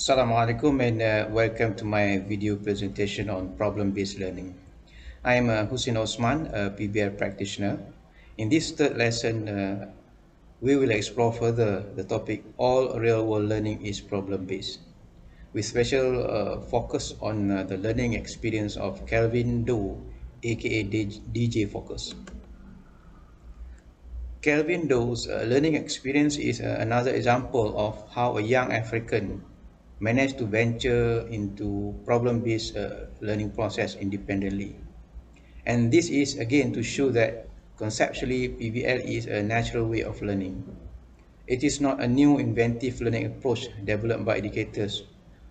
Assalamualaikum and welcome to my video presentation on problem-based learning. I am Hussain Othman, a PBL Practitioner. In this third lesson, we will explore further the topic all real-world learning is problem-based, with special focus on the learning experience of Kelvin Doe, aka DJ Focus. Kelvin Doe's learning experience is another example of how a young African managed to venture into problem-based learning process independently. And this is again to show that conceptually PBL is a natural way of learning. It is not a new inventive learning approach developed by educators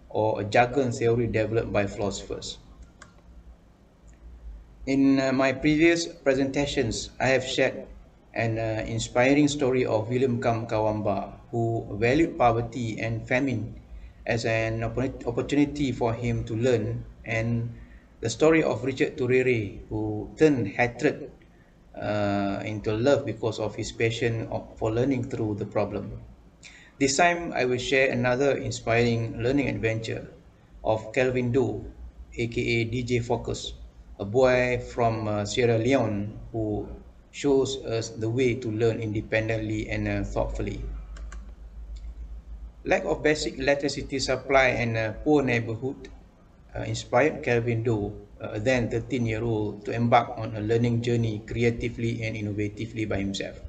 or a jargon theory developed by philosophers. In my previous presentations, I have shared an inspiring story of William Kawamba, who valued poverty and famine as an opportunity for him to learn, and the story of Richard Turere, who turned hatred into love because of his passion for learning through the problem. This time, I will share another inspiring learning adventure of Kelvin Doe, aka DJ Focus, a boy from Sierra Leone who shows us the way to learn independently and thoughtfully. Lack of basic electricity supply and poor neighborhood inspired Kelvin Doe, a then 13-year-old, to embark on a learning journey creatively and innovatively by himself.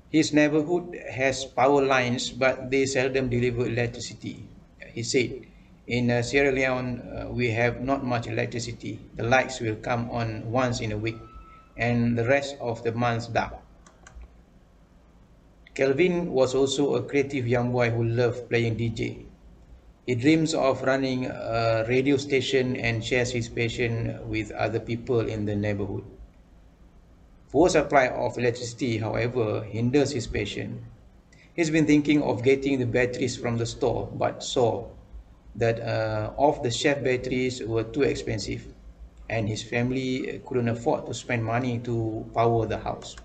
His neighborhood has power lines, but they seldom deliver electricity. He said, in Sierra Leone, we have not much electricity. The lights will come on once in a week, and the rest of the month dark. Kelvin was also a creative young boy who loved playing DJ. He dreams of running a radio station and shares his passion with other people in the neighborhood. Poor supply of electricity, however, hinders his passion. He's been thinking of getting the batteries from the store, but saw that off-the-shelf batteries were too expensive, and his family couldn't afford to spend money to power the house.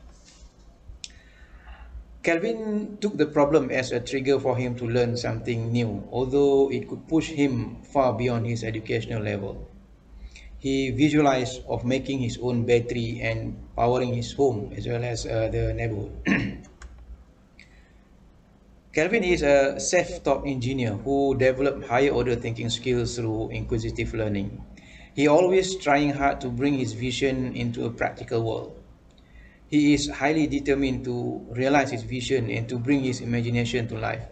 Kelvin took the problem as a trigger for him to learn something new, although it could push him far beyond his educational level. He visualized of making his own battery and powering his home as well as the neighborhood. Kelvin is a self-taught engineer who developed higher order thinking skills through inquisitive learning. He always trying hard to bring his vision into a practical world. He is highly determined to realize his vision and to bring his imagination to life.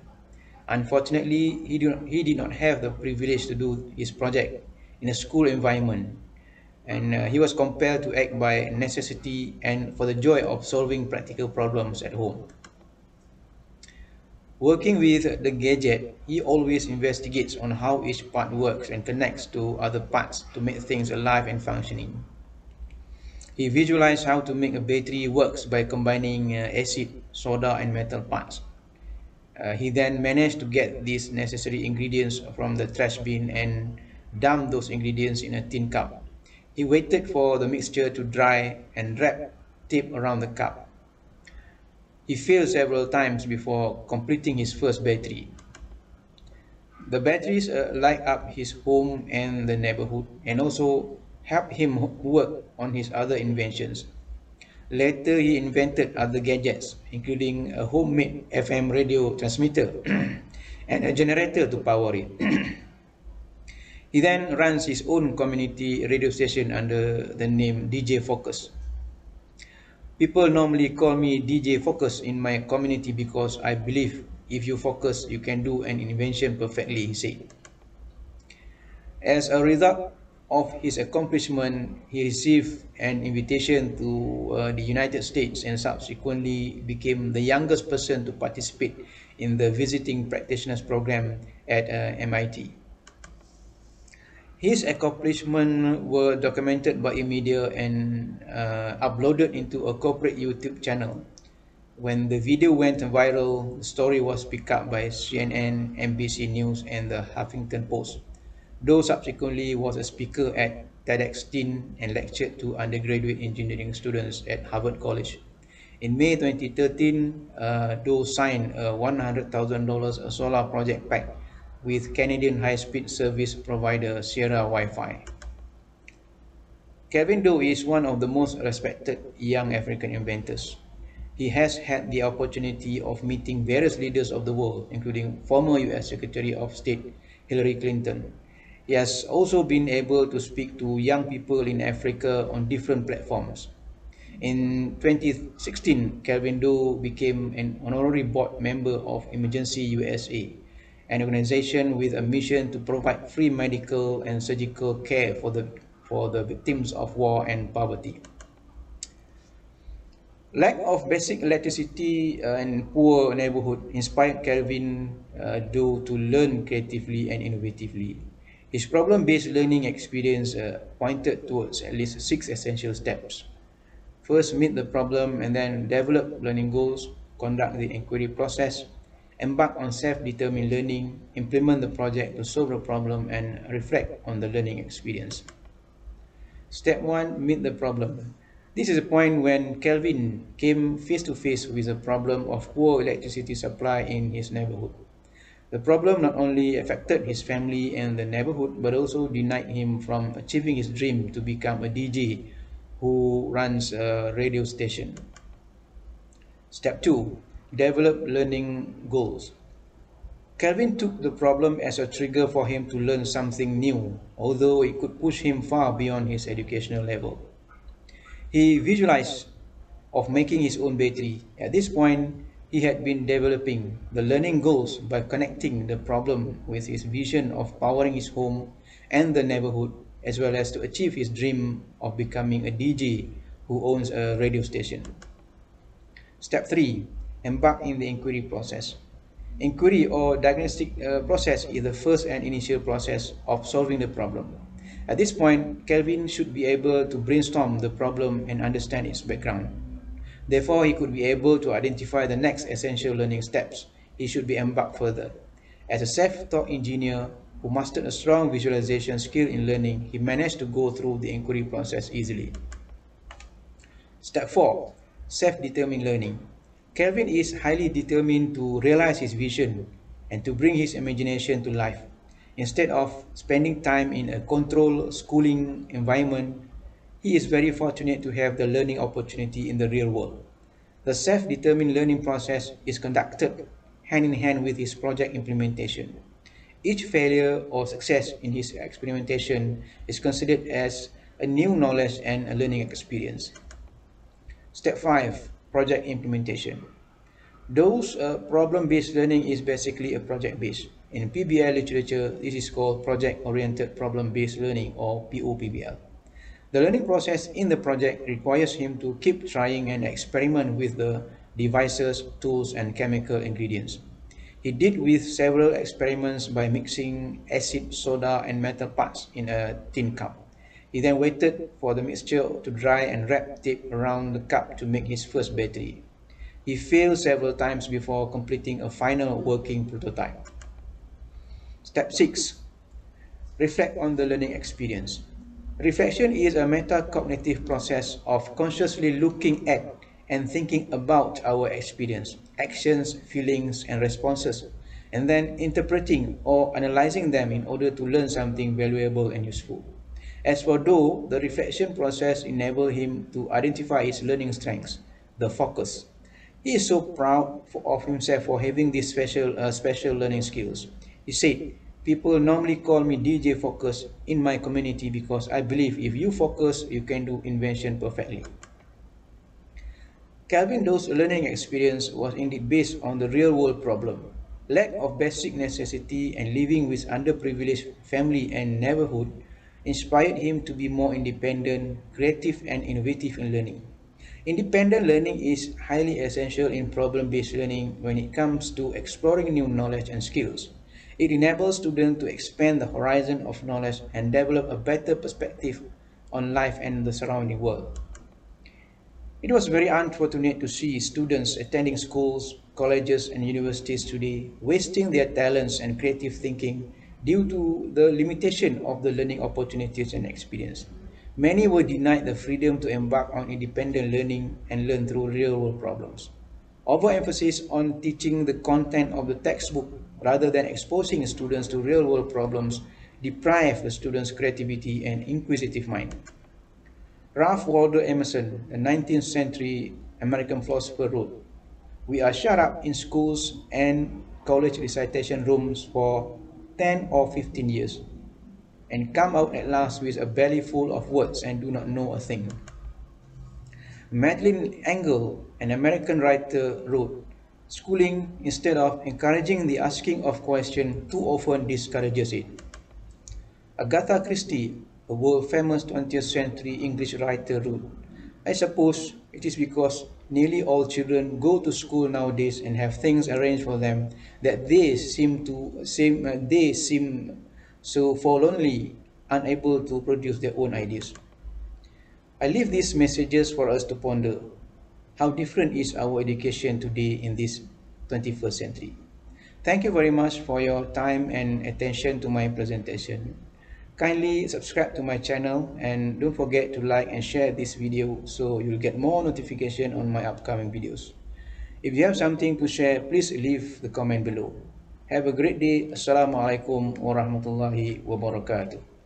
Unfortunately, he did not have the privilege to do his project in a school environment, and he was compelled to act by necessity and for the joy of solving practical problems at home. Working with the gadget, he always investigates on how each part works and connects to other parts to make things alive and functioning. He visualized how to make a battery works by combining acid, soda and metal parts. He then managed to get these necessary ingredients from the trash bin and dumped those ingredients in a tin cup. He waited for the mixture to dry and wrapped tape around the cup. He failed several times before completing his first battery. The batteries light up his home and the neighborhood and also help him work on his other inventions. Later, he invented other gadgets, including a homemade FM radio transmitter and a generator to power it. He then runs his own community radio station under the name DJ Focus. People normally call me DJ Focus in my community because I believe if you focus, you can do an invention perfectly, he said. As a result of his accomplishment, he received an invitation to the United States and subsequently became the youngest person to participate in the Visiting Practitioners program at MIT. His accomplishments were documented by media and uploaded into a corporate YouTube channel. When the video went viral, the story was picked up by CNN, NBC News, and the Huffington Post. Doe subsequently was a speaker at TEDx Teen and lectured to undergraduate engineering students at Harvard College. In May 2013, Doe signed a $100,000 solar project pact with Canadian high-speed service provider Sierra Wi-Fi. Kelvin Doe is one of the most respected young African inventors. He has had the opportunity of meeting various leaders of the world, including former US Secretary of State Hillary Clinton. He has also been able to speak to young people in Africa on different platforms. In 2016, Kelvin Doe became an honorary board member of Emergency USA, an organization with a mission to provide free medical and surgical care for the victims of war and poverty. Lack of basic electricity and poor neighborhood inspired Kelvin Doe to learn creatively and innovatively. His problem-based learning experience pointed towards at least six essential steps. First, meet the problem and then develop learning goals, conduct the inquiry process, embark on self-determined learning, implement the project to solve the problem, and reflect on the learning experience. Step 1, meet the problem. This is a point when Kelvin came face to face with the problem of poor electricity supply in his neighborhood. The problem not only affected his family and the neighborhood but also denied him from achieving his dream to become a DJ who runs a radio station. Step 2, develop learning goals. Kelvin took the problem as a trigger for him to learn something new, although it could push him far beyond his educational level. He visualized of making his own battery. At this point, he had been developing the learning goals by connecting the problem with his vision of powering his home and the neighborhood, as well as to achieve his dream of becoming a DJ who owns a radio station. Step 3, embark in the inquiry process. Inquiry or diagnostic process is the first and initial process of solving the problem. At this point, Kelvin should be able to brainstorm the problem and understand its background. Therefore, he could be able to identify the next essential learning steps he should be embarked further. As a self-taught engineer who mastered a strong visualization skill in learning, he managed to go through the inquiry process easily. Step 4, self-determined learning. Kelvin is highly determined to realize his vision and to bring his imagination to life. Instead of spending time in a controlled schooling environment, he is very fortunate to have the learning opportunity in the real world. The self-determined learning process is conducted hand in hand with his project implementation. Each failure or success in his experimentation is considered as a new knowledge and a learning experience. Step 5, project implementation. Those problem-based learning is basically a project-based. In PBL literature, this is called project-oriented problem-based learning or POPBL. The learning process in the project requires him to keep trying and experiment with the devices, tools, and chemical ingredients. He did with several experiments by mixing acid, soda, and metal parts in a tin cup. He then waited for the mixture to dry and wrapped tape around the cup to make his first battery. He failed several times before completing a final working prototype. Step 6, reflect on the learning experience. Reflection is a metacognitive process of consciously looking at and thinking about our experience, actions, feelings, and responses, and then interpreting or analyzing them in order to learn something valuable and useful. As for Doe, the reflection process enabled him to identify his learning strengths, the focus. He is so proud of himself for having these special learning skills. He said, "People normally call me DJ Focus in my community because I believe if you focus, you can do invention perfectly." Kelvin Doe's learning experience was indeed based on the real-world problem. Lack of basic necessity and living with underprivileged family and neighborhood inspired him to be more independent, creative, and innovative in learning. Independent learning is highly essential in problem-based learning when it comes to exploring new knowledge and skills. It enables students to expand the horizon of knowledge and develop a better perspective on life and the surrounding world. It was very unfortunate to see students attending schools, colleges, and universities today wasting their talents and creative thinking due to the limitation of the learning opportunities and experience. Many were denied the freedom to embark on independent learning and learn through real world problems. Overemphasis on teaching the content of the textbook rather than exposing students to real world problems deprive the students' creativity and inquisitive mind. Ralph Waldo Emerson, the 19th century American philosopher, wrote, "We are shut up in schools and college recitation rooms for 10 or 15 years and come out at last with a belly full of words and do not know a thing." Madeline Engel, an American writer, wrote, "Schooling, instead of encouraging the asking of questions, too often discourages it." Agatha Christie, a world famous 20th century English writer, wrote, "I suppose it is because nearly all children go to school nowadays and have things arranged for them that they seem so forlornly unable to produce their own ideas." I leave these messages for us to ponder. How different is our education today in this 21st century? Thank you very much for your time and attention to my presentation. Kindly subscribe to my channel and don't forget to like and share this video so you'll get more notification on my upcoming videos. If you have something to share, please leave the comment below. Have a great day. Assalamualaikum warahmatullahi wabarakatuh.